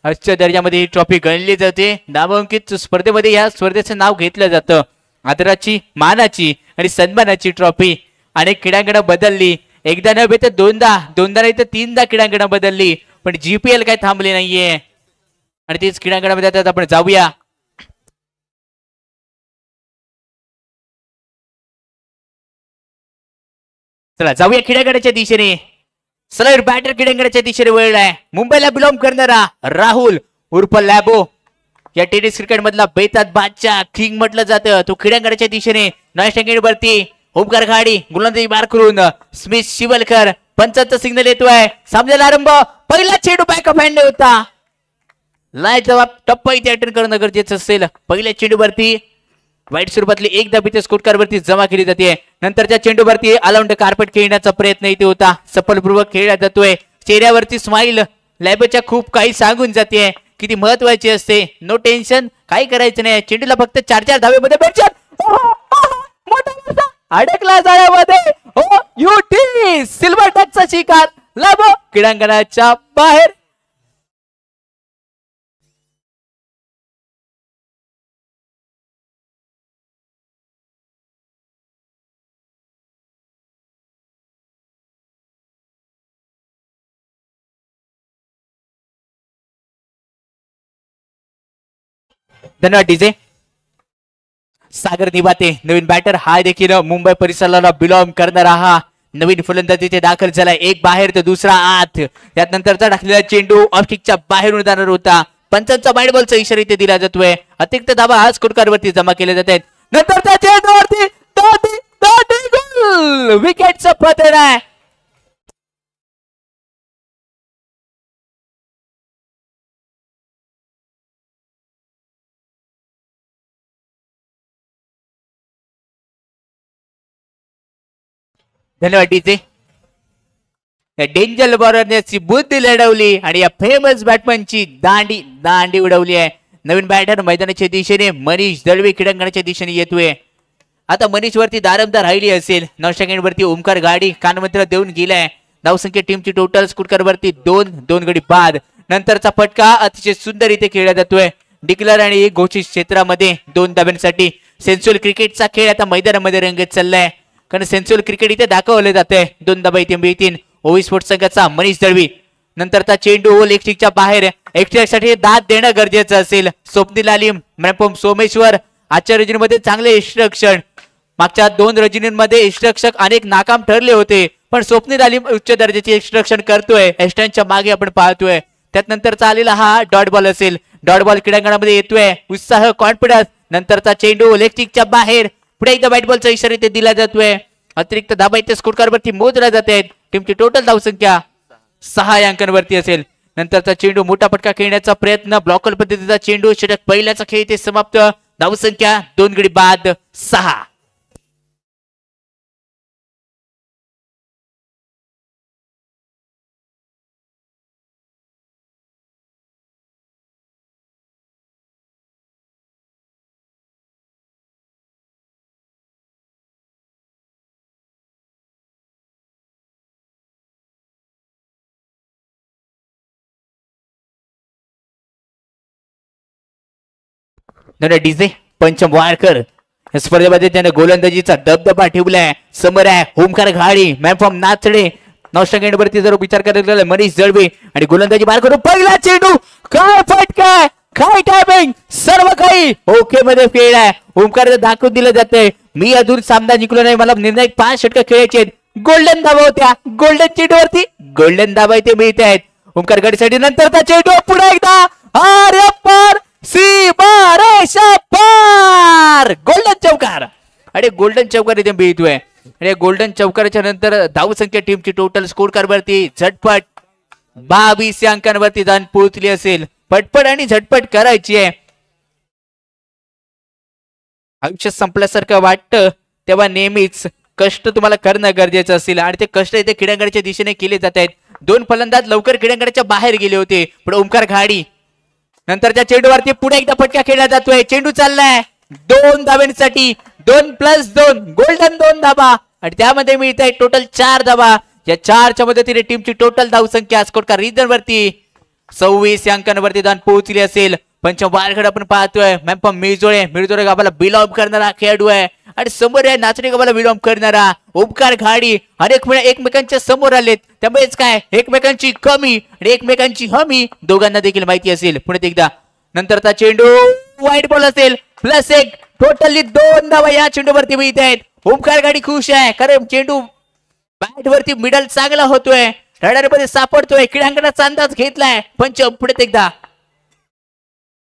आजच्या दर्जामध्ये ही ट्रॉफी गणली जाते. नामांकित स्पर्धेमध्ये या स्पर्धेचं नाव घेतलं जातं. आदराची, मानाची आणि सन्मानाची ट्रॉफी. अनेक क्रीडांगणं बदलली, एकदा नव्हे तर दोनदा नाही तर तीनदा क्रीडांगणं बदलली, पण जीपीएल काय थांबली नाहीये. आणि तीच क्रीडांगणामध्ये आता आपण जाऊया. चला जाऊया क्रीडांगणाच्या दिशेने. स्लाइड बॅटर क्रीडांगणाच्या दिशेने वळलाय. मुंबईला बिलॉंग करणारा राहुल उर्फ लॅबो, या टेनिस क्रिकेट मधला बेताद बादशाह, किंग म्हटलं जातं. तो क्रीडांगणाच्या दिशेने वरती ओमकार घाडी गोलंदाजी मार करून स्मिथ शिवलकर. पंचांचा सिग्नल येतोय. सामन्याला आरंभ. पहिला चेंडू बॅकअप हँड होता. लाय जवाब टप्पा इथे अटेंड करणं गरजेचं असेल. पहिल्या चेंडूवरती वाईट स्वरूपातली एक धाबीच्या स्कोरकारवरती जमा केली जाते. नंतरच्या चेंडूवरती अलाउंड कार्पेट खेळण्याचा प्रयत्न इथे होता. सफलपूर्वक खेळला जातोय. चेहऱ्यावरती स्माईल लॅबच्या खूप काही सांगून जाते, किती महत्वाची असते. नो टेन्शन, काही करायचं नाही. चेंडूला फक्त 4 धावेमध्ये अडकला जाळ्यामध्ये. हो युटी सिल्वर टचचा शिकार. लॅबो क्रीडांगणाच्या बाहेर. धन्यवाद डीजे. सागर निबाते नवीन बॅटर, हा देखील मुंबई परिसराला बिलॉंग करणारा हा नवीन फलंदाजीचे दाखल झाला. एक बाहेर तर दुसरा आत. त्यानंतरचा टाकलेला चेंडू ऑफस्टिकच्या बाहेरून जाणार होता. पंचांचा बाईट बॉलचा इशारा इथे दिला जातोय. अतिरिक्त धावा हा स्कोरकारवरती जमा केले जात आहेत. नंतरच्या चेंडूवरती विकेटचं पतन आहे. धन्यवाद डीजे. डेंजर बॉलरने बुद्धी लढवली आणि या फेमस बॅटमॅनची दांडी उडवली आहे. नवीन बॅटर मैदानाच्या दिशेने मनीष दळवी क्रीडांगणाच्या दिशेने येतोय. आता मनीष वरती दारमदार राहिली असेल. 9 सेकंड वरती ओमकार गाडी कानमंत्र देऊन गेलाय. धावसंख्या टीमची टोटल स्कोर वरती 2 गडी बाद. नंतरचा फटका अतिशय सुंदर इथे खेळला जातोय. डिक्लर आणि घोषित क्षेत्रामध्ये 2 धाब्यांसाठी. सेन्सुअल क्रिकेटचा खेळ आता मैदानामध्ये रंगत चाललाय, कारण सेन्सुअल क्रिकेट इथे दाखवले जाते. 2 धाबा इथे मिळतील. ओवी स्पोर्ट्स संघाचा मनीष दळवी. नंतरचा चेंडू लेग स्टिकच्या बाहेर. एक्स्ट्रासाठी दाद देणं गरजेचं असेल. स्वप्नील आलिम, मॅपम सोमेश्वर. आजच्या रजनीमध्ये चांगले इन्स्ट्रक्शन. मागच्या 2 रजनींमध्ये इन्स्ट्रक्षक अनेक नाकाम ठरले होते, पण स्वप्नील आलिम उच्च दर्जाची इन्स्ट्रक्शन करतोय. एस्टनच्या मागे आपण पाहतोय. त्यानंतरचा आलेला हा डॉट बॉल असेल. डॉट बॉल क्रीडांगणामध्ये येतोय. उत्साह, कॉन्फिडन्स. नंतरचा चेंडू लेग स्टिकच्या बाहेर. पुढे एकदा बॅट बॉलचा इशारा इथे दिला जातोय. अतिरिक्त धाबा इथे स्कोरकारवरती मोजल्या जात आहेत. टीमची टोटल धावसंख्या 6 अंकांवरती असेल. नंतरचा चेंडू मोठा फटका खेळण्याचा प्रयत्न. ब्लॉकर पद्धतीचा चेंडू. षटक पहिल्याचा खेळ इथे समाप्त. धावसंख्या 2 गडी बाद 6. डीजे पंचम वारकर या स्पर्धेमध्ये त्याने गोलंदाजीचा दबदबा ठेवलाय. समोर आहे ओमकार घाडी, मॅन फ्रॉम नाचडे. 9 सेकंड वरती जर विचार करायला मनीष दळवी आणि गोलंदाजी मार करून पहिला चेंडू. काय फटका, काय टायमिंग, सर्व काही ओके मध्ये खेळलाय. ओमकार दाखवून दिलं जाते, मी अजून सामना जिंकलो नाही, मला निर्णायक 5 षटक खेळायचे. गोल्डन धावा होत्या. गोल्डन चेंडू वरती गोल्डन धावा इथे मिळत आहेत ओमकार घाडीसाठी. नंतरचा चेंडू पुन्हा एकदा. अरे पार सीमा रेषा पार. गोल्डन चौकार. अरे गोल्डन चौकार इथे मिळतोय. आणि गोल्डन चौकाराच्या नंतर धावसंख्या टीमची टोटल स्कोर कार्डवरती झटपट 22 अंकांवरती जाऊन पोहोचली असेल. पटपट आणि झटपट करायची आहे. आयुष्य संपल्यासारखं वाटतं तेव्हा नेहमीच कष्ट तुम्हाला करणं गरजेचं असेल, आणि ते कष्ट इथे क्रीडांगणाच्या दिशेने केले जात आहेत. 2 फलंदाज लवकर क्रीडांगणाच्या बाहेर गेले होते, पण ओमकार घाडी नंतरच्या चेंडूवरती पुढे एकदा फटका खेळला जातोय. चेंडू चाललाय 2 धाब्यांसाठी. 2+2 गोल्डन 2 धाबा, आणि त्यामध्ये मिळत आहे टोटल 4 धाबा. या 4च्या मदतीने टीमची टोटल धावसंख्या स्कोर कार्ड रीजन वरती 26 या अंकांवरती जाऊन पोहोचली असेल. पंचम वारगड आपण पाहतोय मॅम्पम मिरजोळे गावाला बिलॉंग करणारा खेळाडू आहे आणि समोर आहे नाचणी गावाला बिलॉंग करणारा ओमकार घाडी. अनेक वेळा एकमेकांच्या समोर आलेत, त्यामुळेच काय एकमेकांची कमी आणि एकमेकांची हमी दोघांना देखील माहिती असेल. पुढे एकदा नंतरचा चेंडू वाईट बॉल असेल, +1 टोटली 2 धावा या चेंडूवरती मिळत आहेत. ओमकार घाडी खुश आहे कारण चेंडू बॅट वरती मिडल चांगला होतोय, रडार मध्ये सापडतोय, क्रीडांगणाचा अंदाज घेतलाय. पंचम पुढे एकदा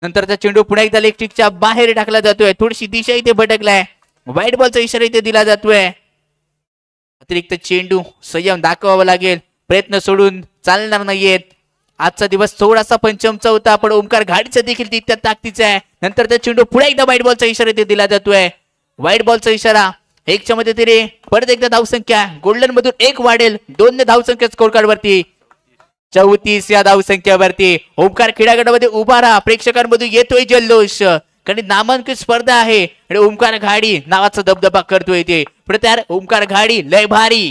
नंतरचा चेंडू पुन्हा एकदा इलेक्ट्रिकच्या बाहेर टाकला जातोय. थोडीशी दिशा इथे भटकलाय, वाईट बॉलचा इशारा इथे दिला जातोय. अतिरिक्त चेंडू संयम दाखवावा लागेल, प्रयत्न सोडून चालणार नाहीयेत. आजचा दिवस थोडासा पंचमचा होता पण ओमकार घाडीचा देखील तितक्याच ताकदीचा आहे. नंतरचा चेंडू पुन्हा एकदा वाईट बॉलचा इशारा इथे दिला जातोय. वाईट बॉलचा इशारा 1च्या मध्ये तरी परत एकदा धावसंख्या गोल्डन मधून 1 वाढेल. 2 धावसंख्या स्कोर कार्ड वरती 34 या धावसंख्येवरती ओमकार क्रीडागटामध्ये उभा राहा. प्रेक्षकांमधून येतोय जल्लोष कारण नामांकित स्पर्धा आहे आणि ओमकार घाडी नावाचा दबदबा करतोय. ते पुढे तयार ओमकार घाडी लय भारी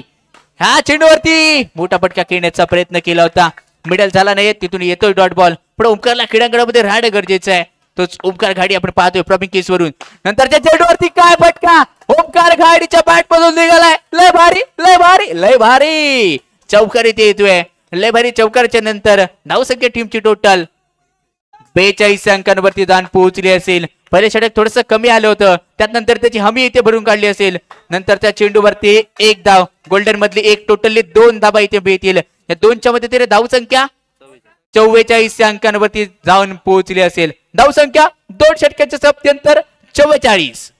ह्या चेंडूवरती मोठा फटका खेळण्याचा प्रयत्न केला होता, मिडल झाला नाही, तिथून येतोय डॉट बॉल. पण ओमकारला क्रीडांगणामध्ये राहणं गरजेचं आहे. तोच ओमकार घाडी आपण पाहतोय प्रॉपिंग केस वरून. नंतरच्या चेंडूवरती काय फटका ओमकार घाडीच्या बॅट मधून निघालाय. लय भारी लय भारी लय भारी चौकार इथे येतोय. लय भारी चौकारच्या नंतर धावसंख्या टीमची टोटल 42 अंकांवरती जाऊन पोहोचली असेल. पहिले षटक थोडस कमी आलं होतं, त्यानंतर त्याची हमी इथे भरून काढली असेल. नंतरच्या चेंडूवरती 1 धाव, गोल्डन मधली 1, टोटली 2 धाबा इथे मिळतील. या 2च्या मध्ये तरी धावसंख्या 44 अंकांवरती जाऊन पोहोचली असेल. धावसंख्या 2 षटकांच्या सप्त्यंतर 44.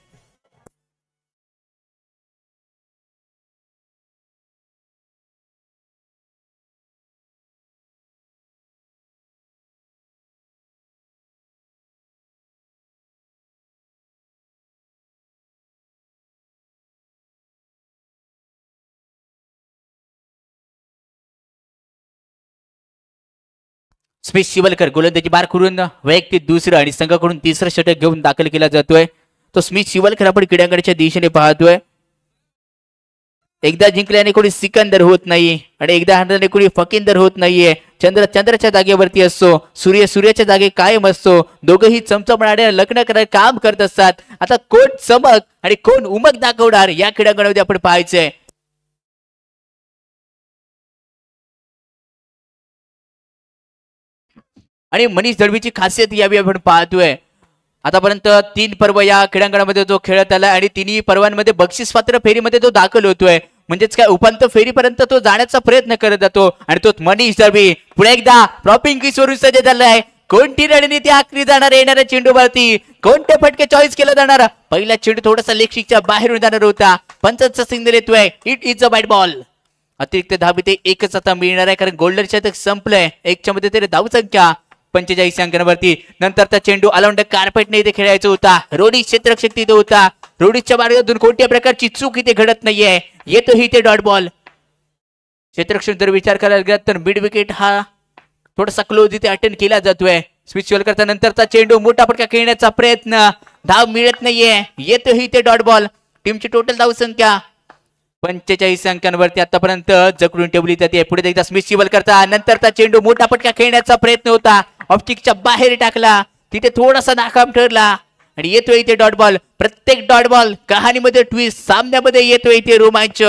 स्मिथ शिवलकर गोलंदाजी बार करून वैयक्तिक दुसरं आणि संघाकडून तिसरं षटक घेऊन दाखल केला जातोय. तो स्मिथ शिवलकर आपण क्रीडांगणाच्या दिशेने पाहतोय. एकदा जिंकल्याने कोणी सिकंदर होत नाही आणि एकदा हरल्याने कोणी फकिंदर होत नाहीये. चंद्र चंद्राच्या जागेवरती असतो, सूर्य सूर्याच्या जागे कायम असतो. दोघंही चमचमणाऱ्या लग्न करायला काम करत असतात. आता कोण चमक आणि कोण उमक दाखवणार या क्रीडांगणामध्ये आपण पाहायचंय. आणि मनीष दळवीची खासियत यावी आपण पाहतोय. आतापर्यंत 3 पर्व या क्रीडांगणामध्ये जो खेळत आला आणि तिन्ही पर्वांमध्ये बक्षीस पात्र फेरीमध्ये तो दाखल होतोय. म्हणजेच काय उपांत्य फेरीपर्यंत तो जाण्याचा प्रयत्न करत जातो. आणि तो मनीष दळवी पुढे एकदा प्रॉपिंग किसवरून सज्ज झालाय. कोणती रणनीती आखली जाणार येणाऱ्या चेंडूवरती, कोणते फटके चॉईस केला जाणार. पहिला चेंडू थोडासा लेगशिकच्या बाहेरून जाणार होता, पंचांचा सिग्नल येतोय, इट इज अ वाईट बॉल. अतिरिक्त धाव इथे 1च आता मिळणार आहे कारण गोल्डन शतक संपलंय. 1च्या मध्ये तरी धावसंख्या 45 अंकांवरती. नंतरचा चेंडू अलाउंड कार्पेटने इथे खेळायचा होता. रोडिश क्षेत्ररक्षक तिथे होता. रोडिशच्या मार्गातून कोणत्या प्रकारची चूक इथे घडत नाहीये. येतोही इथे डॉट बॉल. क्षेत्ररक्षक जर विचार करायला गेला तर मिड विकेट हा थोडासा क्लोज इथे अटेंड केला जातोय. स्विच शिवलकरचा नंतरचा चेंडू मोठा फटका खेळण्याचा प्रयत्न, धाव मिळत नाहीये. येतोही इथे डॉट बॉल. टीमची टोटल धावसंख्या 45 अंकांवरती आतापर्यंत जकडून ठेवली जाते. पुढे एकदा स्मिथ शिवलकरचा नंतरचा चेंडू मोठा फटका खेळण्याचा प्रयत्न होता, ऑप्टिकच्या बाहेर टाकला, तिथे थोडासा नाकाम ठरला आणि येतोय इथे डॉट बॉल. प्रत्येक डॉट बॉल कहाणीमध्ये ट्विस्ट, सामन्यामध्ये येतोय इथे रोमांच.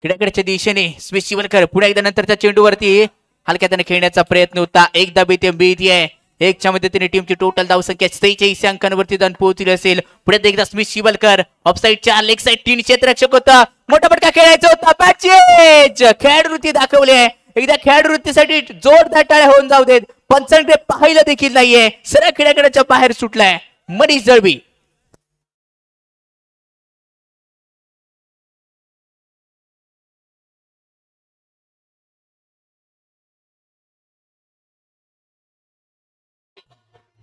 क्रीडाकडच्या दिशेने स्मिथ शिवलकर पुढे एकदा नंतरच्या चेंडूवरती हलक्या त्याने खेळण्याचा प्रयत्न होता. एकदा बेते बीतीये. 1च्या मदतीने टीमची टोटल धावसंख्या 46 अंकांवरती जाऊन पोहोचली असेल. पुढे एकदा स्मिथ शिवलकर ऑफसाईडच्या लेग साईड 3 क्षेत्ररक्षक होता, मोठा फटका खेळायचा होता. पॅचेज खेळवृत्ती दाखवली आहे. एकदा खेळवृत्तीसाठी जोरदार टाळ्या होऊन जाऊ देत. पंचांकडे पाहिलं देखील नाहीये, सरळ क्रीडांगणाच्या बाहेर सुटलाय मनीष दळवी.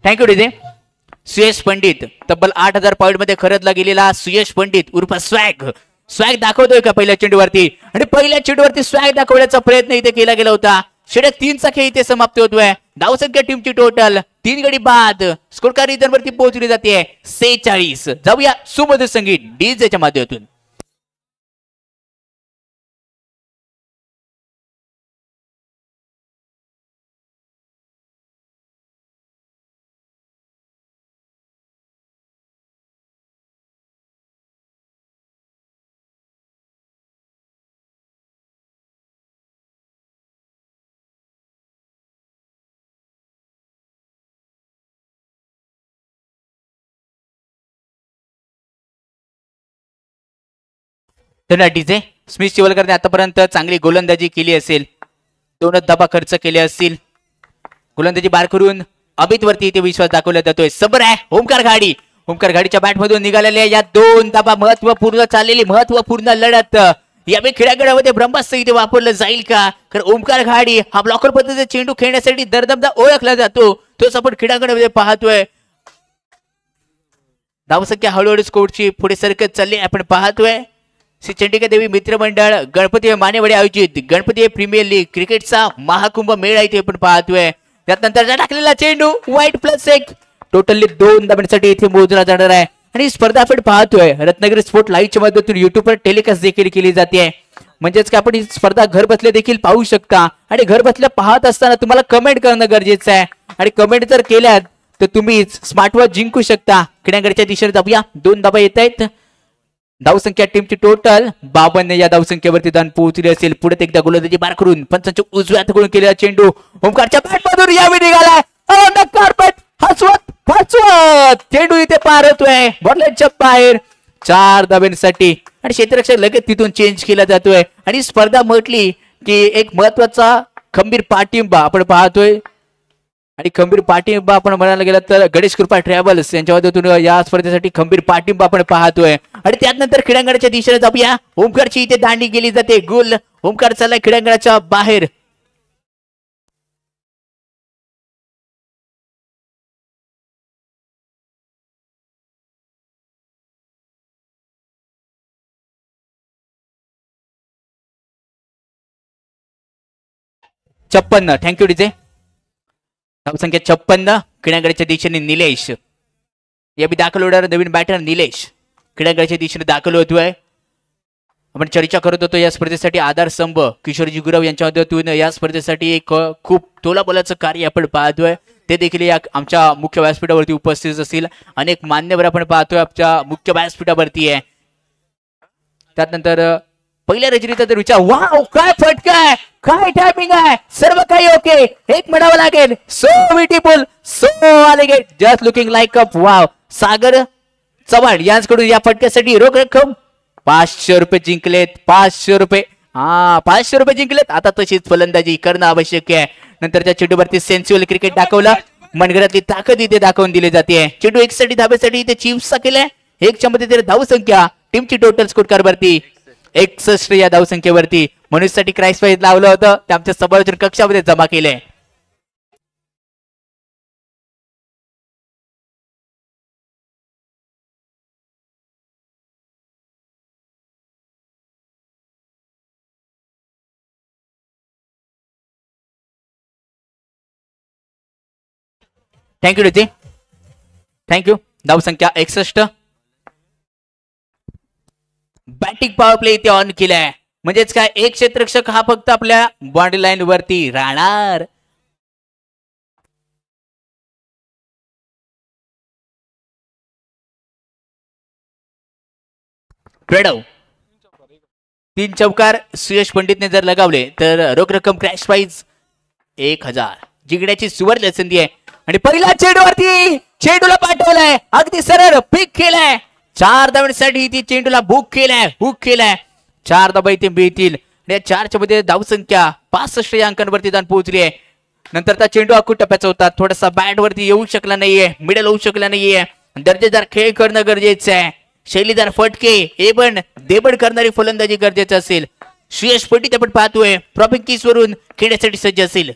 Thank you DJ. सुयश पंडित तब्बल 8000 पॉईंट मध्ये खरेदला गेलेला सुयश पंडित उर्फ स्वॅग दाखवतोय का पहिल्या चेंडूवरती. आणि पहिल्या चेंडूवरती स्वॅग दाखवण्याचा प्रयत्न इथे केला गेला होता. षटक 3चा खेळ इथे समाप्त होतोय. धावसंख्या टीमची टोटल 3 गडी बाद. स्कोर कार्ड वरती पोहोचली जाते 46. जाऊया सुमधुर संगीत डीजेच्या माध्यमातून. धनाटीचे स्मिथ चिवलकरने आतापर्यंत चांगली गोलंदाजी केली असेल, 2 धाबा खर्च केले असतील. गोलंदाजी बार करून अमित वरती इथे विश्वास दाखवला जातोय. सबर आहे ओमकार घाडी. ओमकार घाडीच्या बॅट मधून निघालेल्या या 2 धाबा महत्वपूर्ण चाललेली महत्वपूर्ण लढत यावेळी खेळागडामध्ये ब्रह्मास्त्र इथे वापरलं जाईल का? कारण ओमकार घाडी हा ब्लॉकर पद्धतीचा चेंडू खेळण्यासाठी दरदमदा ओळखला जातो. तोच आपण खेळागडामध्ये पाहतोय. धावसंख्या हळूहळू स्कोरची पुढे सरकत चालली आपण पाहतोय. श्री चंडिका देवी मित्रमंडळ गणपती मानेवाडी आयोजित गणपती प्रीमियर लीग क्रिकेटचा महाकुंभ मेळा इथे आपण पाहतोय. त्यानंतर टाकलेला चेंडू वाईट +1 टोटली 2 धाब्यांसाठी इथे मोजला जाणार आहे. आणि स्पर्धा आपण पाहतोय रत्नागिरी स्पोर्ट लाईव्हच्या माध्यमातून युट्यूबवर टेलिकास्ट देखील केली जाते. म्हणजेच की आपण ही स्पर्धा घर बसल्या देखील पाहू शकता. आणि घर बसल्या पाहत असताना तुम्हाला कमेंट करणं गरजेचं आहे. आणि कमेंट जर केल्यात तर तुम्ही स्मार्ट वॉच जिंकू शकता. खेळागडच्या दिशेने जाऊया. 2 धाबा येत आहेत. धावसंख्या टीमची टोटल 52 या धावसंख्येवरती दान पोहोचली असेल. पुढे एकदा गोलंदाजी बार करून पंचांच्या उजव्या हाताकडून केलेला चेंडू ओमकारच्या बॅट मधून यावेळी निघालाय. कार्पेट हसवत फसवत चेंडू इथे पार होतोय बॉलच्या बाहेर 4 धाब्यांसाठी. आणि क्षेत्ररक्षक लगेच तिथून चेंज केला जातोय. आणि स्पर्धा म्हटली की एक महत्वाचा खंबीर पाठिंबा आपण पाहतोय. आणि खंबीर पाठिंबा आपण म्हणायला गेलं तर गणेश कृपा ट्रॅव्हल्स यांच्या मदतीतून या स्पर्धेसाठी खंबीर पाठिंबा आपण पाहतोय. आणि त्यानंतर क्रीडांगणाच्या दिशेने जाऊया. ओमकारची इथे दांडी गेली जाते. गोल ओमकार चाललाय क्रीडांगणाच्या बाहेर. छप्पन्न. Thank you DJ. धावसंख्या 56. क्रीडांगणाच्या दिशेने निलेश या बी दाखल होणार नवीन बॅटर निलेश क्रीडांगणाच्या दिशेने दाखल होतोय. आपण चर्चा करत होतो या स्पर्धेसाठी आधारस्तंभ किशोरजी गुरव यांच्या मदतीतून या स्पर्धेसाठी एक खूप तोलाबोलाचं कार्य आपण पाहतोय. ते देखील या आमच्या मुख्य व्यासपीठावरती उपस्थित असतील. अनेक मान्यवर आपण पाहतोय आमच्या मुख्य व्यासपीठावरती आहे. त्यानंतर पहिल्या रचनेचा जर विचार वाव काय फटका आहे, काय टायमिंग आहे, सर्व काही ओके. एक म्हणावं लागेल so beautiful so elegant just looking like a wow. Sagar Chavan यांच्याकडून या फटक्यासाठी रोख रक्कम 500 रुपये जिंकलेत. 500 रुपये. 500 रुपये जिंकलेत. आता तशीच फलंदाजी करणं आवश्यक आहे. नंतरच्या चेंडूवरती सेन्सिबल क्रिकेट दाखवलं. मनगडातली ताकद इथे दाखवून दिली जाते. चेंडू 61 धाब्यासाठी इथे चिप्सचा केलाय. 1 मध्ये धावसंख्या टीमची टोटल स्कोर वरती 61 या धावसंख्येवरती मनुष्यसाठी क्राईस प्राईज लावलं होतं. ते आमच्या समालोचन कक्षामध्ये जमा केलंय. Thank you DJ. थँक्यू. धावसंख्या 61. बॅटिंग पॉवर प्ले इथे ऑन केलाय. म्हणजेच काय एक क्षेत्ररक्षक हा फक्त आपल्या बॉडी लाईन वरती राहणार. ट्रेडव 3 चौकार सुयश पंडितने जर लगावले तर रोख रक्कम क्रॅश प्राइज 1000 जिंकण्याची सुवर्ण संधी आहे. आणि पहिला चेंडूवरती चेंडूला पाठवलाय. अगदी सरळ पिक केलाय. 4 धावांसाठी ती चेंडूला हुक केलाय. 4 धावा इथे मिळतील. या 4च्या मध्ये धावसंख्या 65 या अंकांवरती जाऊन पोहोचली आहे. नंतरचा चेंडू अकूट टप्प्याचा होता. थोडासा बॅट वरती येऊ शकला नाहीये. मिडल होऊ शकला नाहीये. दर्जेदार खेळ करणं गरजेचं आहे. शैलीदार फटके एबन देबड करणारी फलंदाजी गरजेचं असेल. सुयश पंडित आपण पाहतोय प्रॉपिंग वरून खेळण्यासाठी सज्ज असेल.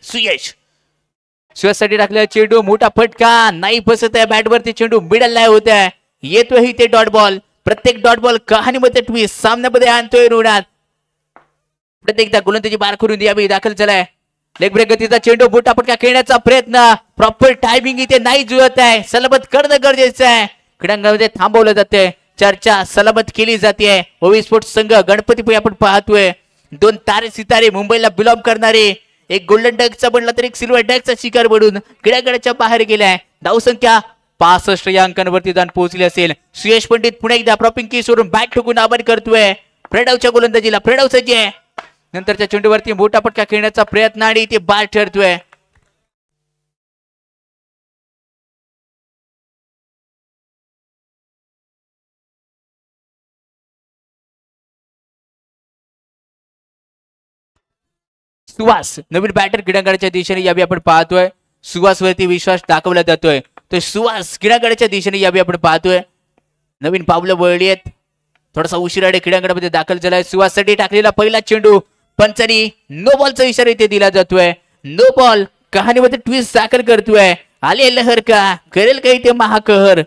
सुयशसाठी टाकलेला चेंडू मोठा फटका नाही बसत आहे. बॅट वरती चेंडू मिडल नाही होत आहे. येतोय ते डॉट बॉल. प्रत्येक डॉट बॉल कहाणीमध्ये ट्विस्ट सामन्यामध्ये आणतोय ऋणात. प्रत्येकदा गोलंदाजी बार करून यावी दाखल झालाय. लेग ब्रेक गतीचा चेंडू मोठा फटका खेळण्याचा प्रयत्न प्रॉपर टायमिंग इथे नाही जुळत आहे. सलामत करणं गरजेचं आहे. क्रीडांगणामध्ये थांबवलं जाते. चर्चा सलामत केली जाते. ओवी स्पोर्ट्स संघ गणपतीपुळे आपण पाहतोय 2 तारे सितारे मुंबईला बिलॉंग करणारे एक गोल्डन डकचा बनला तर एक सिल्वर डकचा शिकार बनून क्रीडांगणाच्या बाहेर गेलाय. धावसंख्या 65 या अंकांवरती जाऊन पोहोचली असेल. सुयश पंडित पुन्हा एकदा प्रॉपिंग वरून बॅट ठोकून आभार करतोय. प्रणवच्या गोलंदाजीला प्रणव सज्ज आहे. नंतरच्या चेंडूवरती मोठा फटका खेळण्याचा प्रयत्न आणि ते बाद ठरतोय. सुहास नवीन बॅटर क्रीडांगणाच्या दिशेने यावी आपण पाहतोय. सुहास वरती विश्वास दाखवला जातोय. तर सुहास क्रीडांगणाच्या दिशेने यावी आपण पाहतोय. नवीन पावलं वळली आहेत. थोडासा उशिराने क्रीडांगणामध्ये दाखल झालाय. सुहाससाठी टाकलेला पहिला चेंडू पंचानी नो बॉलचा इशारा इथे दिला जातोय. नो बॉल कहाणीमध्ये ट्विस्ट दाखल करतोय. आले लहर का करेल काही ते महाकहर.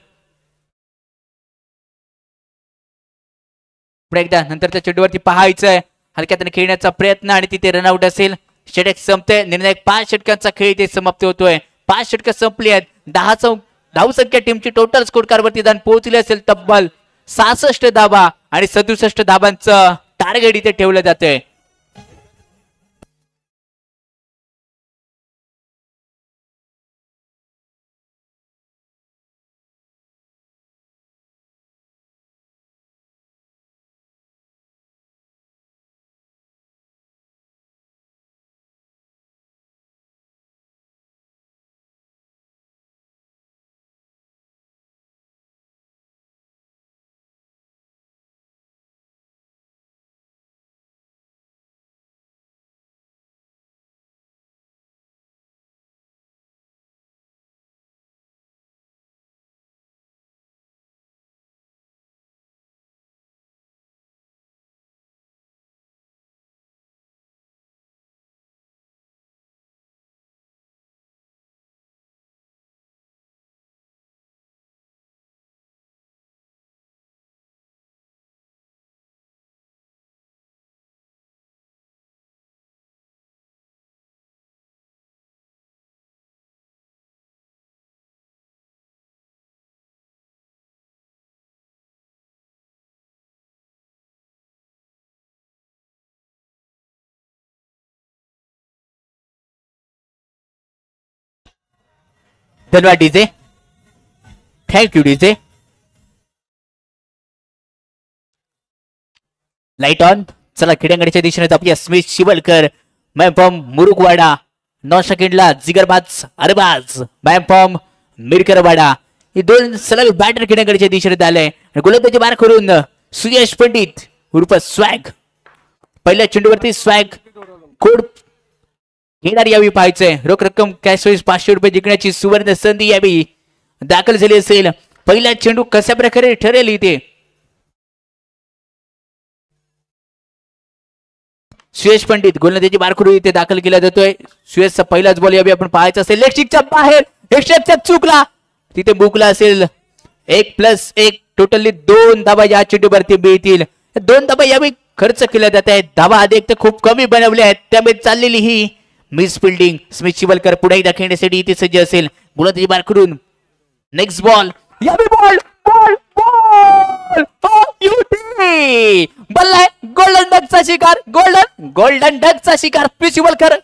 पुढे एकदा नंतरच्या चेंडूवरती पाहायचंय. हलक्यात खेळण्याचा प्रयत्न आणि तिथे रनआउट असेल. षटक संपते. निर्णायक 5 षटकांचा खेळ इथे समाप्त होतोय. 5 षटकं संपली आहेत. 10 धावसंख्या टीमची टोटल स्कोर कार्ड वरती जाऊन पोहोचली असेल तब्बल 66 धाबा आणि 67 धाबांचं टार्गेट इथे ठेवलं जातंय. धन्यवाद DJ. Thank you DJ. Light on. चला क्रीडांगणाच्या दिशेने आपल्या स्मिथ शिवलकर मॅम फ्रॉम मुरुगवाडा. 9 सेकंडला जिगरबाज अरबाज मॅम फ्रॉम मिरकरवाडा. हे दोन सलग बॅटर क्रीडांगणाच्या दिशेने आले. गोलंदाजी बार करून सुयश पंडित उर्फ स्वॅग. पहिल्या चेंडूवरती स्वॅग कोड घेणार यावी पाहायचंय. रोख रक्कम कॅश प्राइस 500 रुपये जिंकण्याची सुवर्ण संधी यावी दाखल झाली असेल. पहिला चेंडू कशा प्रकारे ठरेल इथे. सुयश पंडित गोलंदाजी बार करून इथे दाखल केला जातोय. सुयशचा पहिलाच बॉल यावी आपण पाहायचा असेल. लेगच्या बाहेर एक्स्ट्राचा चुकला. तिथे बुकला असेल. 1+1 टोटली 2 धाबा या चेंडूवरती मिळतील. 2 धाबा यावी खर्च केल्या जात आहेत. धाबा आधी एक तर खूप कमी बनवल्या आहेत. त्यामुळे चाललेली ही मिस फिल्डिंग. स्मिथ शिवलकर पुढे एकदा खेळण्यासाठी इथे सज्ज असेल. गोलंदाजी बार करून नेक्स्ट बॉल यावी बॉल बॉल बॉल बल्ला गोल्डन डकचा शिकार. गोल्डन डकचा शिकार स्मिथ शिवलकर.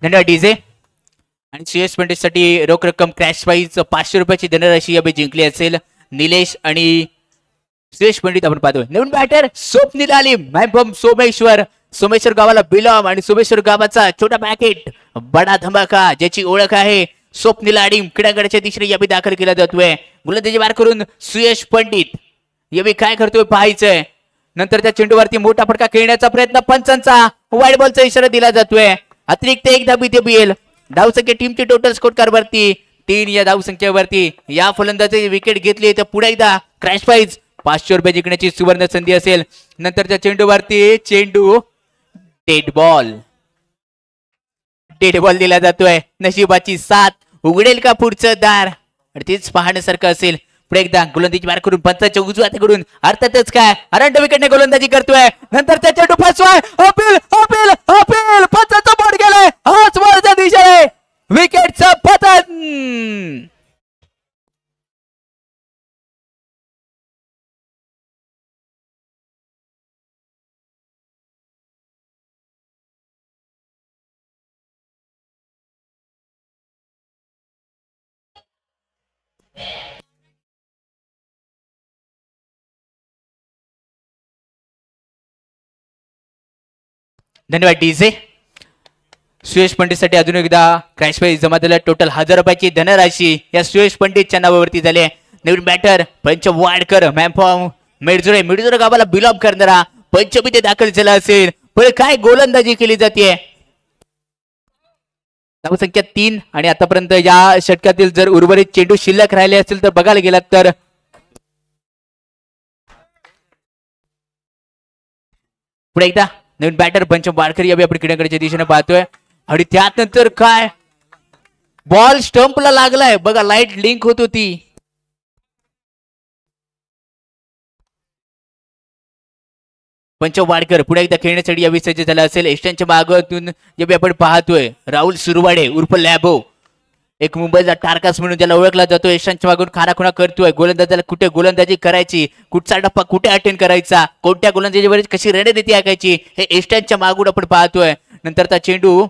धन्यवाद डीजे. आणि सीएस पंडितसाठी रोख रक्कम क्रॅश प्राइज 500 रुपयाची धनराशी यावे जिंकली असेल. निलेश आणि सुरेश पंडित आपण पाहतोय. नवीन बॅटर स्वप्नील आलिम मॅम फ्रॉम सोमेश्वर. सोमेश्वर गावाला बिलॉम आणि सोमेश्वर गावाचा छोटा पॅकेट बडा धमाका ज्याची ओळख आहे. स्वप्नील आलिम क्रीडांगणाच्या दिशेने यावी दाखल केला जातोय. गोलंदाजी बार करून सुयश पंडित यावी काय करतोय पाहायचंय. नंतर त्या चेंडूवरती मोठा फटका खेळण्याचा प्रयत्न. पंचांचा वाईड बॉलचा इशारा दिला जातोय. अतिरिक्त एक धाबी ते बिल. धावसंख्या टीमची टोटल स्कोर कार्ड वरती 3 या धावसंख्येवरती या फलंदाजाची विकेट घेतली तर पुढे एकदा क्रॅश प्राइज 500 रुपये जिंकण्याची सुवर्ण संधी असेल. नंतरच्या चेंडूवरती चेंडू डेड बॉल दिला जातोय. नशिबाची साथ उघडेल का पुढचं दार तेच पाहण्यासारखं असेल. पुढे एकदा गोलंदाजी बार करून पंचाच्या उजव्या हाताकडून अर्थातच काय अरंड विकेटने गोलंदाजी करतोय. नंतर त्या चेंडू फसवाय. अपील पंचाचा बॉल गेलाय. हाच वरच्या दिशेने विकेटचं पतन. धन्यवाद डीजे. सुयश पंडितसाठी अजून एकदा क्रॅश प्राइज जमा झाला. टोटल 1000 रुपयाची धनराशी या सुयश पंडितच्या नावावरती झाली आहे. नवीन बॅटर पंच वाडकर मॅम मिडजुरे गावाला बिलॉंग करणारा पंचमी दाखल झाला असेल. पण काय गोलंदाजी केली जाते. धावसंख्या 3 आणि आतापर्यंत या षटकातील जर उर्वरित चेंडू शिल्लक राहिले असतील तर बघायला गेलात तर पुढे एकदा नवीन बॅटर पंच वाडकर यावेळी आपण किड्याकडच्या दिशेने पाहतोय. आणि त्यानंतर काय बॉल स्टंपला लागलाय बघा. लाईट लिंक होत होती. पंच वाडकर पुढे एकदा खेळण्यासाठी यावेळी सज्ज झाला असेल. एस्टनच्या मागातून यावेळी आपण पाहतोय राहुल सुरवाडे उर्फ लॅबो, एक मुंबईचा टारकास म्हणून ज्याला ओळखला जातो. एस्टनच्या मागून खानाखुणा करतोय. गोलंदाजाला कुठे गोलंदाजी करायची, कुठचा टप्पा कुठे अटेंड करायचा, कोणत्या गोलंदाजीवर कशी रणनीती आखायची हे एस्टनच्या मागून आपण पाहतोय. नंतरचा चेंडू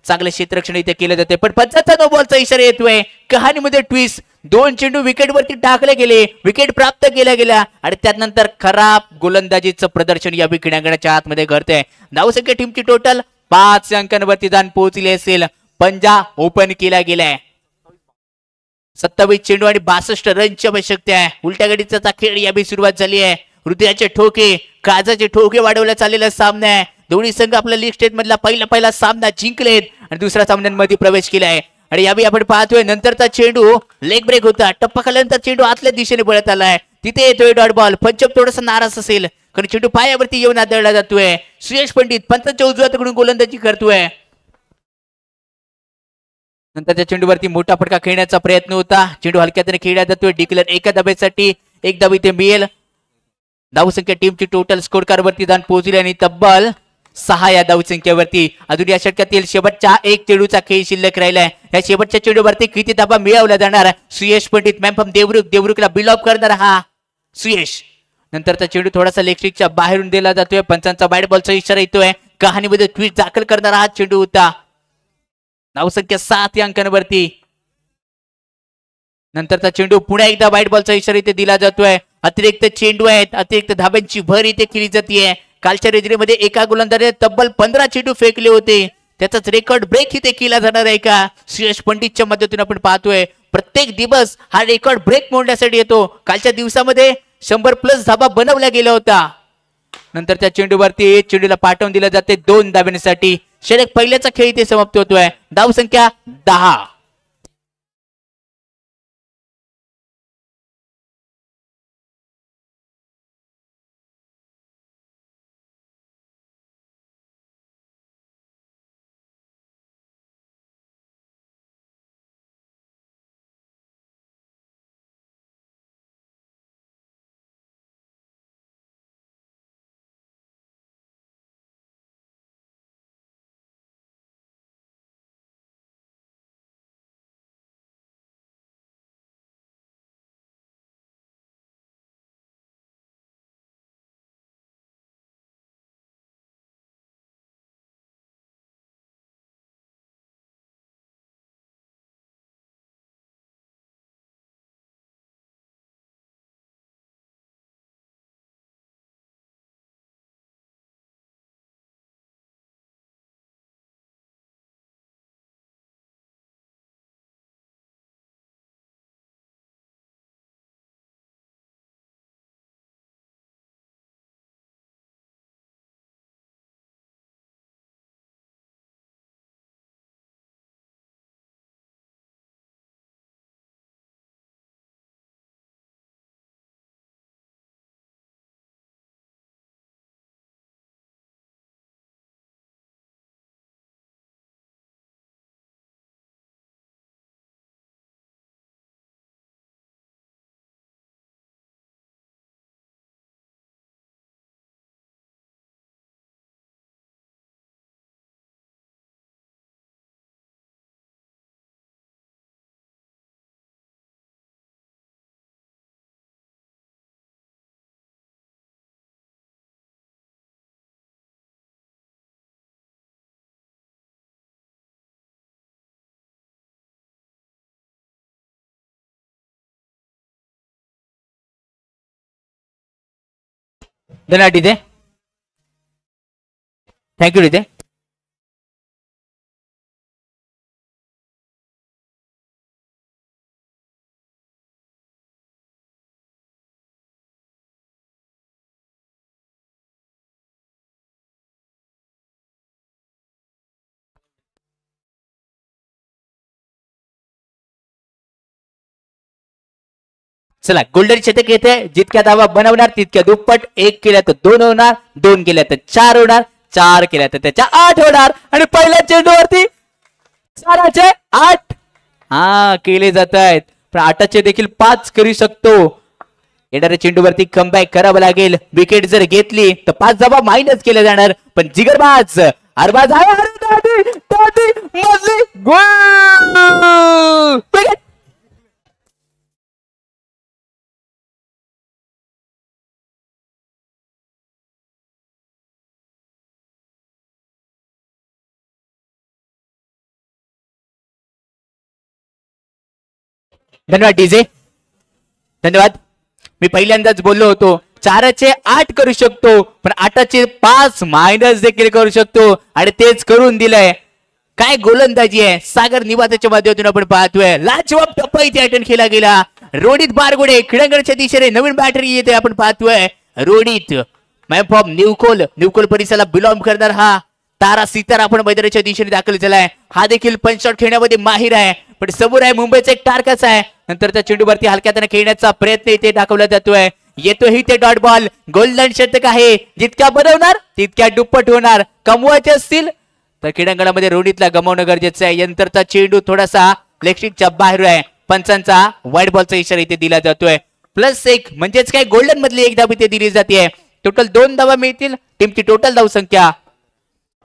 चांगलं क्षेत्ररक्षण इथे केलं जाते. पण 55 नो बॉलचा इशारा येतोय. कहाणीमध्ये ट्विस्ट. 2 चेंडू विकेटवरती टाकले गेले, विकेट प्राप्त केल्या गेल्या आणि त्यानंतर खराब गोलंदाजीचं प्रदर्शन या क्रीडांगणाच्या आतमध्ये घडतंय. धावसंख्या टीमची टोटल 5 अंकांवरती जाऊन पोहोचली असेल. पंजा ओपन केला गेलाय. 27 चेंडू आणि 62 रनची आवश्यकता आहे. उलट्या गडीचा खेळ यावेळी सुरुवात झाली आहे. हृदयाचे ठोके काजाचे ठोके वाढवल्या चाललेला सामना आहे. दोन्ही संघ आपल्या लीग स्टेट मधला पहिला सामना जिंकलेत आणि दुसऱ्या सामन्यांमध्ये प्रवेश केलाय. आणि यावेळी आपण पाहतोय नंतरचा चेंडू लेग ब्रेक होता. टप्पा खाल्यानंतर चेंडू आतल्या दिशेने पळत आलाय. तिथे येतोय डॉट बॉल. पंचम थोडासा नाराज असेल कारण चेंडू पायावरती येऊन आदळला जातोय. सुयश पंडित पंचांच्या उजव्या हाताकडून गोलंदाजी करतोय. नंतरच्या चेंडूवरती मोठा फटका खेळण्याचा प्रयत्न होता. चेंडू हलक्याने खेळला जातोय. डिक्लेअर एका धाब्यासाठी 1 धाव इथे मिळेल. धावसंख्या टीमची टोटल स्कोर कार्ड वरती जाऊन पोहोचली आणि तब्बल 6 या धावसंख्येवरती. अजून या षटकातील शेवटचा 1 चेंडूचा खेळ शिल्लक राहिलाय. या शेवटच्या चेंडूवरती किती धाबा मिळवला जाणार. सुयश पंडित मॅम देवरुखला बिलॉप करणार हा सुयश. नंतरचा चेंडू थोडासा लेगस्टिकच्या बाहेरून दिला जातोय. पंचांचा बॅट बॉलचा इशारा येतोय. कहाणीमध्ये ट्विस्ट दाखल करणारा हा चेंडू होता. धावसंख्या 7 या अंकांवरती. नंतरचा चेंडू पुन्हा एकदा व्हाईट बॉलचा इशारा इथे दिला जातोय. अतिरिक्त चेंडू आहेत. अतिरिक्त धाब्यांची भर इथे केली जाते. कालच्या रेजरीमध्ये एका गोलंदाजाने तब्बल 15 चेंडू फेकले होते. त्याचाच रेकॉर्ड ब्रेक इथे केला जाणार आहे का सुयश पंडितच्या मदतीने आपण पाहतोय. प्रत्येक दिवस हा रेकॉर्ड ब्रेक मोडण्यासाठी येतो. कालच्या दिवसामध्ये 100+ धाबा बनवल्या गेला होता. नंतर त्या चेंडूवरती चेंडूला पाठवून दिलं जाते 2 धाब्यांसाठी. षटक पहिल्याचा खेळ इथे समाप्त होतोय. धावसंख्या 10. धन्यवाद तिथे. थँक्यू तिथे. चला गोल्डन शतक येते, जितक्या धावा बनवणार तितक्या दुप्पट, 1 केल्या तर 2 होणार, 2 केल्या तर 4 होणार, 4 केल्या तर त्याच्या 8 होणार आणि पहिल्या चेंडूवरती 4चे 8 केले जात आहेत, पण 8चे देखील 5 करू शकतो. येणाऱ्या चेंडूवरती कमबॅक करावं लागेल. विकेट जर घेतली तर 5 धावा मायनस केल्या जाणार, पण जिगरबाज अरबाज आहे गोल. धन्यवाद डीजे, धन्यवाद. मी पहिल्यांदाच बोललो होतो 4चे 8 करू शकतो, पण 8चे 5 मायनस देखील करू शकतो आणि तेच करून दिलंय. काय गोलंदाजी आहे सागर निवासाच्या माध्यमातून आपण पाहतोय. लाजवाब टप्पा इथे अटेंड केला गेला. रोहित बारगुडे क्रीडांगणाच्या दिशेने नवीन बॅटरी येते आपण पाहतोय. रोहित मॅप ऑफ न्यूकोल परिसराला बिलॉंग करणार हा तारा सितारा आपण मैदानाच्या दिशेने दाखल झालाय. हा देखील पंचशॉट खेळण्यामध्ये माहिर आहे, पण समोर आहे मुंबईचा एक टार्कस आहे. नंतर त्या चेंडूवरती हलक्याने खेळण्याचा प्रयत्न इथे दाखवला जातोय. येतोही ते डॉट बॉल. गोल्डन शतक आहे, जितक्या बनवणार तितक्या दुप्पट होणार. कमवायचे असतील तर क्रीडांगणामध्ये रोहितला गमावणं गरजेचं आहे. नंतरचा चेंडू थोडासा लेगस्टिकच्या बाहेर आहे. पंचांचा वाईट बॉलचा इशारा इथे दिला जातोय. +1 म्हणजेच काय गोल्डन मधली 1 धाव इथे दिली जाते. टोटल 2 धावा मिळतील. टीमची टोटल धाव संख्या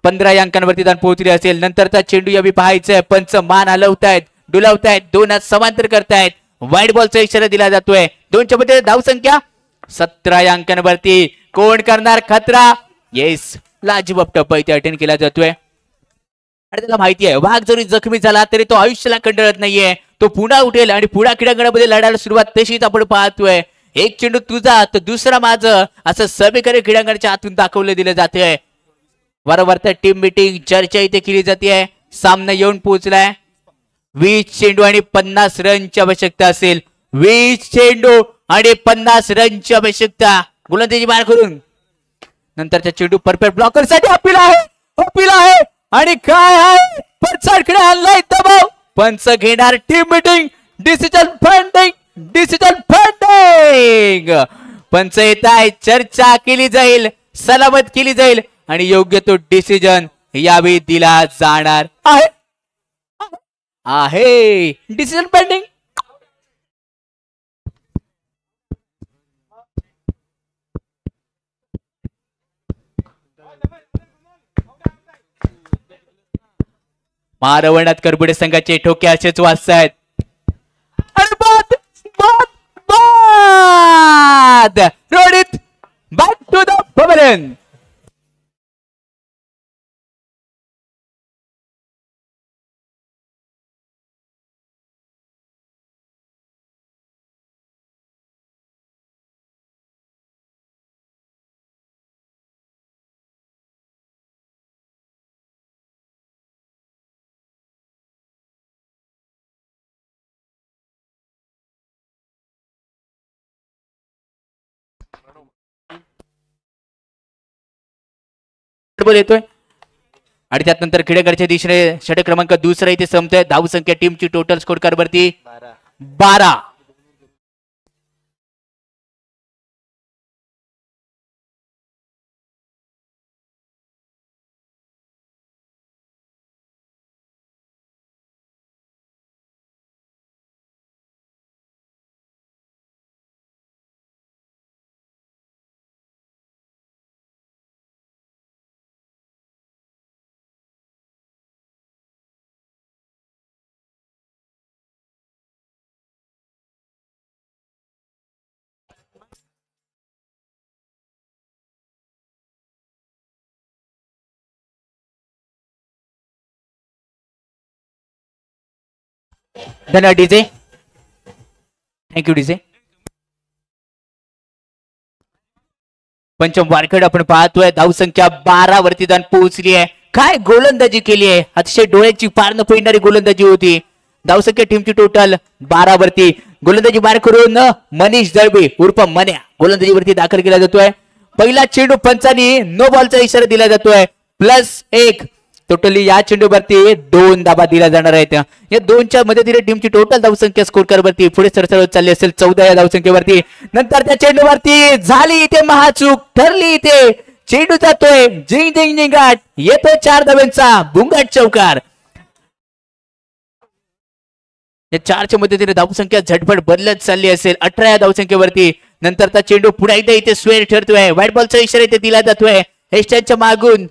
15 या अंकांवरती जाऊन पोहोचली असेल. नंतरचा चेंडू यावी पाहायचंय. पंच मान हलवतायत, डुलावतायत, 2 हात समांतर करतायत. वाईट बॉलचा इशारा दिला जातोय. 2च्या मध्ये धाव संख्या 17 या अंकांवरती. कोण करणार खतरा? येस, लाजवाब टप्पा इथे अटेंड केला जातोय आणि त्याला माहिती आहे वाघ जरी जखमी झाला तरी तो आयुष्याला कंटाळत नाहीये. तो पुन्हा उठेल आणि पुन्हा क्रीडांगणामध्ये लढायला सुरुवात तशीच आपण पाहतोय. एक चेंडू तुझा तर दुसरा माझं, असं सगळीकडे क्रीडांगणाच्या आतून दाखवलं दिलं जातंय. वारंवार टीम मीटिंग चर्चा इथे केली जाते. सामना येऊन पोहोचलाय. 20 चेंडू आणि 50 रनची आवश्यकता असेल. 20 चेंडू आणि 50 रनची आवश्यकता. गोलंदाजी बाहेर करून नंतरच्या चेंडू परफेक्ट ब्लॉकर साठी अपील आहे आणि काय आहे पंचाकडे आणलाय दबाव. पंच घेणार टीम मीटिंग. Decision funding. पंच येत आहे. चर्चा केली जाईल, सलामत केली जाईल आणि योग्य तो डिसिजन यावेळी दिला जाणार आहे. Decision pending. महारवणात करबुडे संघाचे ठोके असेच वाजतायत. Rohit back to the pavilion. येतोय आणि त्यानंतर खेडेगडच्या दिशेने षटक क्रमांक दुसरा इथे संपतोय. धाव संख्या टीमची टोटल स्कोर कार्ड वरती 12. धन्यवाद डीजे, थँक्यू डीजे. पंचम वारकड आपण पाहतोय. धाव संख्या 12 वरती जाऊन पोहोचली आहे. काय गोलंदाजी केली आहे. अतिशय डोळ्याची पार न फेडणारी गोलंदाजी होती. धाव संख्या टीमची टोटल 12 वरती. गोलंदाजी बाहेर करून मनीष दळबे उर्फ मन्या गोलंदाजीवरती दाखल केला जातोय. पहिला चेंडू पंचांनी नो बॉलचा इशारा दिला जातोय. +1. टोटली या चेंडूवरती 2 धावा दिल्या जाणार आहेत. या 2च्या मदतीने टीमची टोटल धावसंख्या स्कोर करवरती पुढे सरसर चालली असेल 14 या धावसंख्येवरती. नंतर त्या चेंडूवरती झाली इथे महाचूक, ठरली इथे. चेंडू जातोय जिंग जिंग जिंगाट, येतोय 4 धावांचा बुंगाट चौकार. या 4च्या मदतीने धावसंख्या झटपट बदलत चालली असेल 18 या धावसंख्येवरती. नंतरचा चेंडू पुन्हा एकदा इथे स्वेर ठरतोय. व्हाईट बॉलचा इशारा इथे दिला जातोय. हेस्टनच्या मागून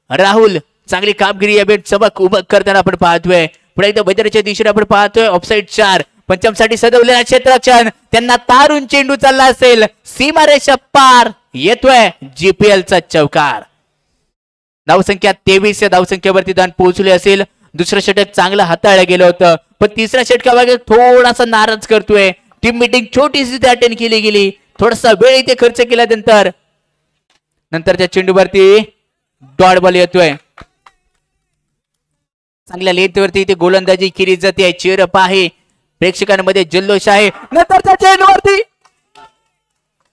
राहुल चांगली कामगिरी या बेट चमक उभं करताना आपण पाहतोय. पुढे एकदा मैदानाच्या दिशेने आपण पाहतोय ऑफसाईड 4. पंचमसाठी सजवलेला क्षेत्ररक्षण, त्यांना तारून चेंडू चालला असेल, सीमारेषा पार, येतोय जीपीएल चा चौकार. धावसंख्या 23 या धावसंख्येवरती दान पोहोचले असेल. दुसरं षटक चांगलं हाताळलं गेलं होतं, पण तिसऱ्या षटकामागे थोडासा नाराज करतोय. टीम मीटिंग छोटीशी अटेंड केली गेली, थोडासा वेळ इथे खर्च केल्यानंतर नंतरच्या चेंडूवरती डॉट बॉल येतोय. चांगल्या लेंथवरती इथे गोलंदाजी केली जाते. चेअरअप आहे, प्रेक्षकांमध्ये जल्लोष आहे. नंतरच्या चेंडूवरती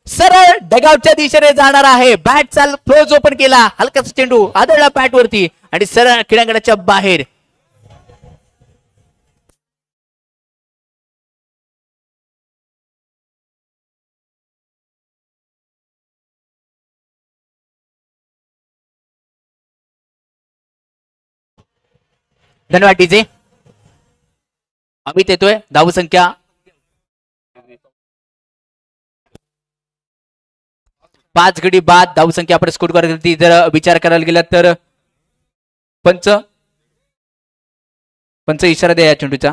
सरळ डगआउटच्या दिशेने जाणार आहे. बॅट चाल क्लोज ओपन केला, हलकासा चेंडू आदळला बॅट वरती आणि सरळ क्रीडांगणाच्या बाहेर. धन्यवाद डीजे. अमित येतोय. धावसंख्या 5 गडी बाद धावसंख्या आपण स्कोर करण्यासाठी जर विचार करायला गेला तर पंच इशारा द्या या चेंडूचा.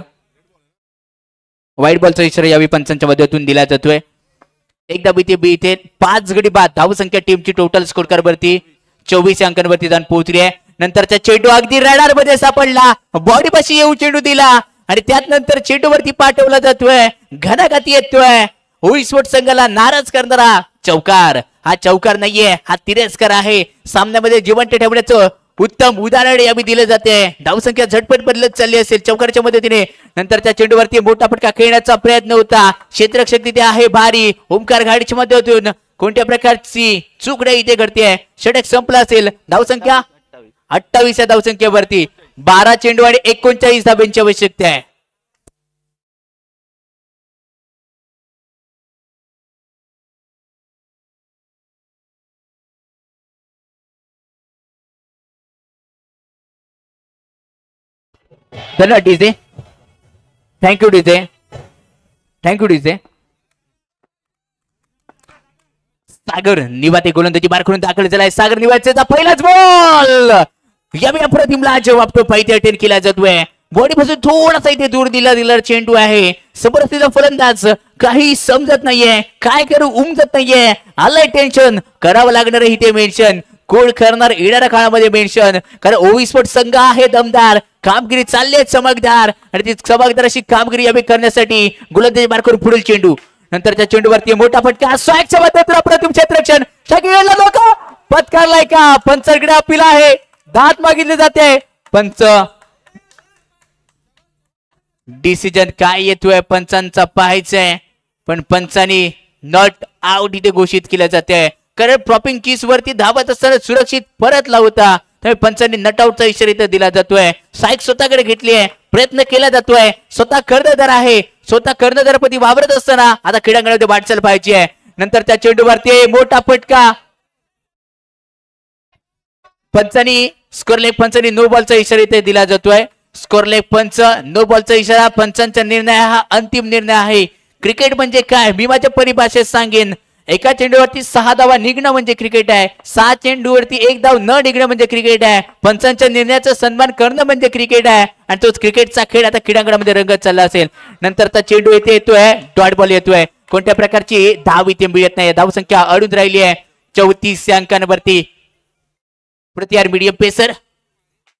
व्हाईट बॉलचा इशारा यावी पंचांच्या मदतीतून दिला जातोय. एकदा इथे 5 गडी बाद धावसंख्या टीमची टोटल स्कोर करवरती 24 अंकांवरती जाऊन पोहोचली आहे. नंतरचा चेंडू अगदी रडार मध्ये सापडला, बॉडी पाशी येऊ चेंडू दिला आणि त्यात नंतर चेंडूवरती पाठवला जातोय. घनाघाती येतोय. होईस्फोट संघाला नाराज करणारा चौकार. हा चौकार नाहीये, हा तिरस्कार आहे. सामन्यामध्ये जिवंत ठेवण्याचं उत्तम उदाहरण यावी दिले जाते. धावसंख्या झटपट बदलत चालली असेल चौकारच्या मदतीने. नंतरच्या चेंडूवरती मोठा फटका खेळण्याचा प्रयत्न होता. क्षेत्ररक्षक तिथे आहे भारी. ओमकार घाडीच्या मदतीतून कोणत्या प्रकारची चूक नाही इथे घडते. षटक संपला असेल. धावसंख्या 28 या धावसंख्येवरती 12 चेंडू आणि 39 धाब्यांची आवश्यकता आहे. धन्यवाद DJ. Thank you DJ. Thank you DJ. Sagar Niwate गोलंदाजी बार करून दाखल झालाय. सागर निवातेचा पहिलाच बॉल यावेळी अप्रतिम जवाब तो पाहिजे अटेंड केला जातोय. बॉडी पासून थोडासा इथे दूर दिला चेंडू आहे. समोरचा फलंदाज काही समजत नाहीये, काय करू उमजत नाहीये. आलंय टेन्शन, करावं लागणार इथे मेन्शन. गोल करणार येणाऱ्या काळामध्ये मेन्शन, कारण ओव्हिस्फोट संघ आहे दमदार. कामगिरी चालली आहे चमकदार आणि ती चमकदार अशी कामगिरी यावेळी करण्यासाठी गोलंदाजी बार करून पुढील चेंडू. नंतरच्या चेंडूवरती मोठा फटका स्वॅगच्या मदतीने अप्रतिम क्षेत्ररक्षण. शकीलला धोका पत्कारलाय का? पंचकडे अपील आहे, दात मागितले जाते. पंच डिसिजन काय येतोय पंचांचा पाहायचंय, पण पंचांनी नॉट आउट इथे घोषित केलं जाते. कारण प्रॉपिंग किस वरती धावत असताना सुरक्षित परत लावता, त्यामुळे पंचांनी नट आउटचा इशारा इथे दिला जातोय. साईक स्वतःकडे घेतली आहे, प्रयत्न केला जातोय. स्वतः कर्णधार आहे, स्वतः कर्णधारपती वावरत असताना आता क्रीडांगणामध्ये वाटचाल पाहिजे आहे. नंतर त्या चेंडूवरती मोठा फटका. पंचांनी स्कोरलेग पंचांनी नो बॉलचा इशारा इथे दिला जातोय. स्कोरलेग पंच नो बॉलचा इशारा. पंचांचा निर्णय हा अंतिम निर्णय आहे. क्रिकेट म्हणजे काय मी माझ्या परिभाषेत सांगेन. एका चेंडूवरती 6 धावा निघणं म्हणजे क्रिकेट आहे. 6 चेंडूवरती 1 धाव न निघणं म्हणजे क्रिकेट आहे. पंचांच्या निर्णयाचा सन्मान करणं म्हणजे क्रिकेट आहे. आणि तोच क्रिकेटचा खेळ आता क्रीडांगणामध्ये रंगत चालला असेल. नंतरचा चेंडू इथे येतोय, डॉट बॉल येतोय. कोणत्या प्रकारची धाव इथे मिळत नाही. धावसंख्या अडून राहिली आहे 34 अंकांवरती. प्रतिहार मीडियम पेसर.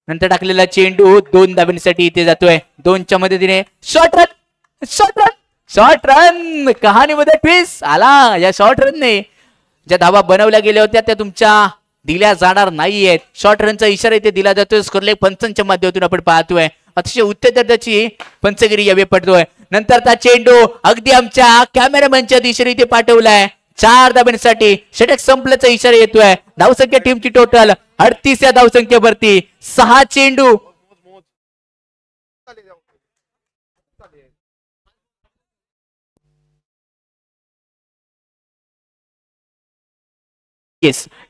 नंतर टाकलेला चेंडू 2 धाब्यांसाठी इथे जातोय. 2च्या मदतीने short run, short run, short run. कहाणीमध्ये ट्विस्ट आला. या शॉर्ट रनने ज्या धावा बनवल्या गेल्या होत्या त्या तुमच्या दिल्या जाणार नाहीयेत. शॉर्ट रनचा इशारा इथे दिला जातोय. स्कोरलेग पंचांच्या माध्यमातून आपण पाहतोय. अतिशय उच्च दर्जाची पंचगिरी यावे पडतोय. नंतरचा चेंडू अगदी आमच्या कॅमेरामॅनच्या दिशेने इथे पाठवलाय. 4 धाब्यांसाठी षटक संपल्याचा इशारा येतोय. धावसंख्या टीमची टोटल 38 या धावसंख्येवरती. 6 चेंडू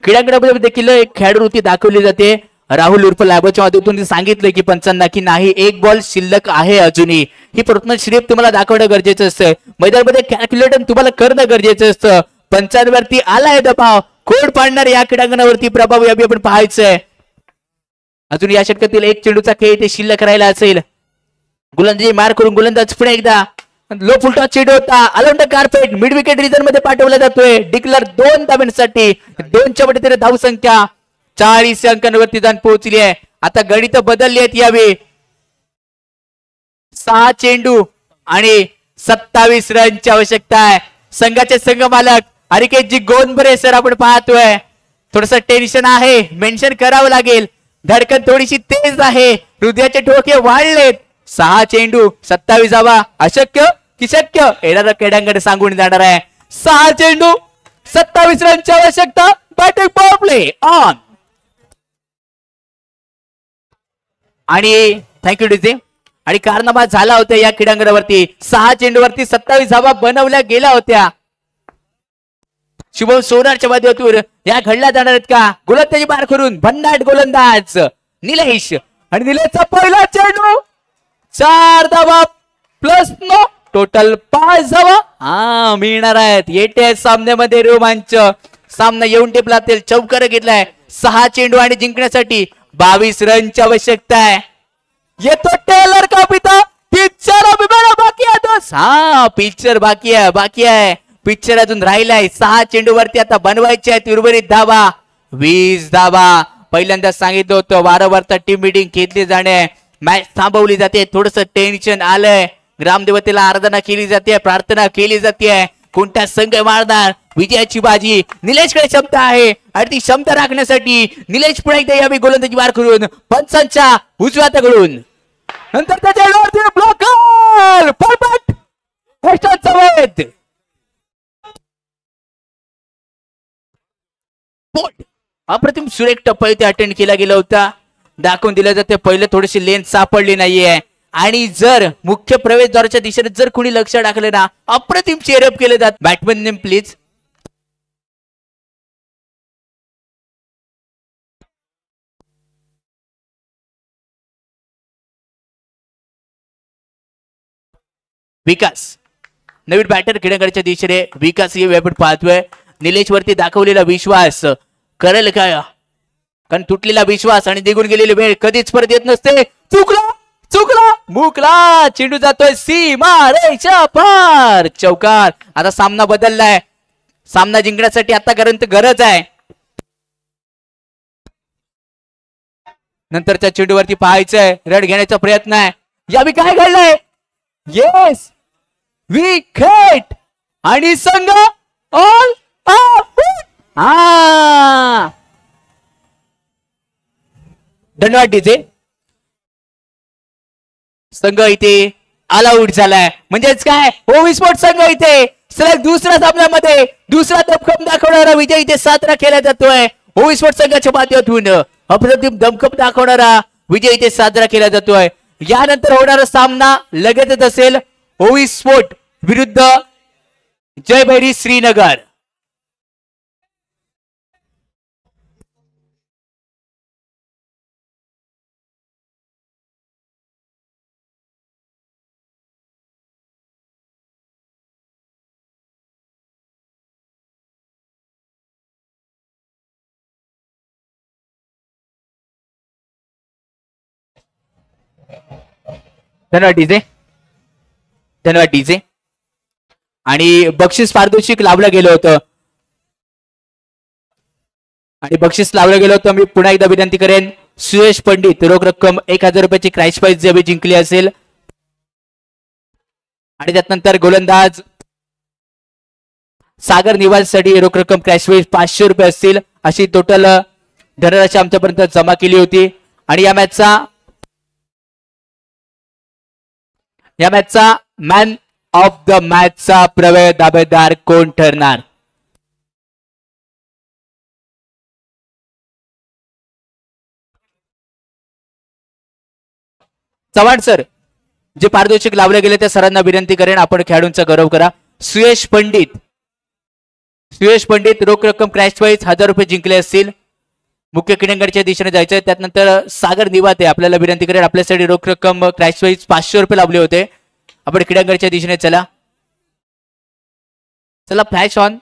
क्रीडांगणामध्ये देखील एक खेळाडूवृत्ती दाखवली जाते. राहुल उर्फ लॅबच्या माध्यमातून सांगितलं की पंचांना की नाही, एक बॉल शिल्लक आहे अजूनही. ही प्रथम श्रेप तुम्हाला दाखवणं गरजेचं असतं. मैदानामध्ये कॅल्क्युलेटर तुम्हाला करणं गरजेचं असतं. पंचांवरती आलाय दबाव. खोड पाडणार या क्रीडांगणावरती प्रभाव यावी आपण पाहायचंय. अजून या षटकातील एक चेंडूचा खेळ ते शिल्लक राहिला असेल. गोलंदाजी मार करून गोलंदाज पुन्हा एकदा लो फुलटॉस चेंडू होता. अलाउंड कार्पेट मिड विकेट रिजन मध्ये पाठवला जातोय. डिक्लर 2 धाब्यांसाठी. 2च्या मध्ये धावसंख्या 40 अंकांवरती जाऊन पोहोचली आहे. आता गणित बदलली आहेत यावेळी. 6 चेंडू आणि 27 रनची आवश्यकता आहे. संघाचे संघ मालक हरिकेशजी गोंदबरे सर आपण पाहतोय. थोडस टेन्शन आहे, मेन्शन करावं लागेल. धडकन थोडीशी तेज आहे, हृदयाचे ठोके वाढलेत. 6 चेंडू 27 धावा अशक्य की शक्य येणारा क्रीडांगण सांगून जाणार आहे. 6 चेंडू 27 रनची आवश्यकता. Batting power play on. आणि थँक्यू डीजे. आणि कारनामा झाला होता या क्रीडांगणावरती. 6 चेंडूवरती 27 धावा बनवल्या गेल्या होत्या. शुभम सोनारच्या माध्यमातून या घडल्या जाणार आहेत का? गोलंदाजी बार करून भन्नाट गोलंदाज निलेश. आणि निलेशचा पहिला चेंडू 4 धावा प्लस 9 टोटल 5 धावा मिळणार आहेत. येत्या सामन्यामध्ये रोमांच. सामना येऊन टेपला तेल चौकार घेतलाय. 6 चेंडू आणि जिंकण्यासाठी 22 रनची आवश्यकता आहे. येतो टेलर का पिता. पिक्चर बाकी आहे. पिक्चर बाकी आहे. पिक्चर अजून राहिलाय. 6 चेंडूवरती आता बनवायचे आहेत उर्वरित धावा 20 धावा. पहिल्यांदा सांगितलं होतं वारंवार टीम मीटिंग घेतली जाणे, मॅच थांबवली जाते. थोडस टेन्शन आलंय. ग्रामदेवतेला आराधना केली जाते, प्रार्थना केली जाते. कोणत्या संघ मारणार विजयाची बाजी. निलेशकडे क्षमता आहे आणि ती क्षमता राखण्यासाठी निलेश पुन्हा एकदा यावी गोलंदाजी वार करून पंचांच्या उजव्या हाताकडून नंतर त्याच्या ब्लॉकर परफेक्ट अप्रतिम सुरेख टप्पा इथे अटेंड केला गेला होता. दाखवून दिलं जाते पहिले थोडीशी लेन्थ सापडली नाहीये. आणि जर मुख्य प्रवेशद्वाराच्या दिशेने जर कुणी लक्ष टाकले ना अप्रतिम चेअरअप केले जात. Batman name please. विकास नवीन बॅटर क्रीडांगणाच्या दिशेने विकास हे आपण पाहतोय. निलेश वरती दाखवलेला विश्वास करेल काय? कारण तुटलेला विश्वास आणि निघून गेलेली वेळ कधीच परत येत नसते. चुकला मुकला चेंडू जातोय सीमा रेषा पार. चौकार. आता सामना बदललाय. सामना जिंकण्यासाठी आतापर्यंत गरज आहे. नंतरच्या चेंडूवरती पाहायचंय रड घेण्याचा प्रयत्न आहे. यावी काय घडलंय? येस विकेट आणि संघ ऑल धन्यवाद डीजे. संघ इथे ऑल आउट झालाय. म्हणजेच काय ओवी स्पोर्ट संघ इथे सलग दुसऱ्या सामन्यामध्ये दुसरा दमखम दाखवणारा विजय इथे साजरा केला जातोय. ओवी स्पोर्ट संघाच्या माध्यमातून अप्रतिम दमखम दाखवणारा विजय इथे साजरा केला जातोय. यानंतर होणारा सामना लगेचच असेल ओवी स्पोर्ट विरुद्ध जय भैरी श्रीनगर. धन्यवाद डीजे. आणि बक्षीस पारितोषिक लावलं गेलं होतं. मी पुन्हा एकदा विनंती करेन सुयश पंडित रोख रक्कम 1000 रुपयाची क्राइश प्राइज जे जिंकली असेल. आणि त्यानंतर गोलंदाज सागर निवाससाठी रोख रक्कम क्राइश प्राइज 500 रुपये असतील अशी टोटल धनराशी आमच्यापर्यंत जमा केली होती. आणि या मॅचचा मॅन ऑफ द मॅचचा प्रवेश दावेदार कोण ठरणार? चव्हाण सर, जे पारितोषिक लावले गेले त्या सरांना विनंती करेन आपण खेळाडूंचा गौरव करा. सुयश पंडित रोख रक्कम क्रॅश वाईज 1000 रुपये जिंकले असतील. मुख्य क्रीडांगणाच्या दिशेने जायचं. त्यानंतर सागर निवाते, आपल्याला विनंती करेन आपल्यासाठी रोख रक्कम क्रॅश वाईज 500 रुपये लावले होते. आपण क्रीडांगणाच्या दिशेने चला. Flash on.